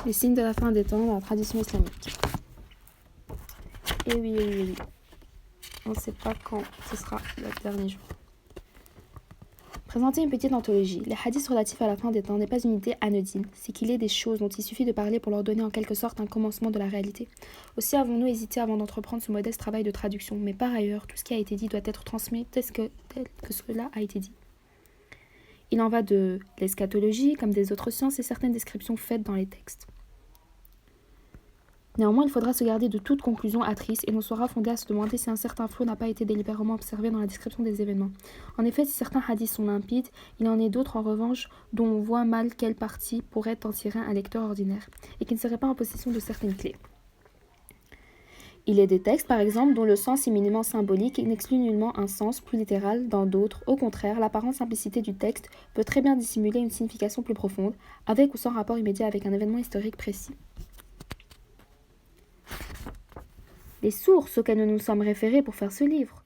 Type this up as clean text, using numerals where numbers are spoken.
Les signes de la fin des temps dans la tradition islamique. Et oui, oui, oui, oui. On ne sait pas quand ce sera le dernier jour. Présenter une petite anthologie. Les hadiths relatifs à la fin des temps n'est pas une idée anodine, c'est qu'il est des choses dont il suffit de parler pour leur donner en quelque sorte un commencement de la réalité. Aussi avons-nous hésité avant d'entreprendre ce modeste travail de traduction, mais par ailleurs, tout ce qui a été dit doit être transmis tel que cela a été dit. Il en va de l'eschatologie, comme des autres sciences, et certaines descriptions faites dans les textes. Néanmoins, il faudra se garder de toute conclusion hâtrice et l'on sera fondé à se demander si un certain flot n'a pas été délibérément observé dans la description des événements. En effet, si certains hadiths sont limpides, il en est d'autres en revanche dont on voit mal quelle partie pourrait en tirer un lecteur ordinaire et qui ne serait pas en possession de certaines clés. Il est des textes, par exemple, dont le sens éminemment symbolique n'exclut nullement un sens plus littéral. Dans d'autres, au contraire, l'apparente simplicité du texte peut très bien dissimuler une signification plus profonde, avec ou sans rapport immédiat avec un événement historique précis. Les sources auxquelles nous nous sommes référés pour faire ce livre.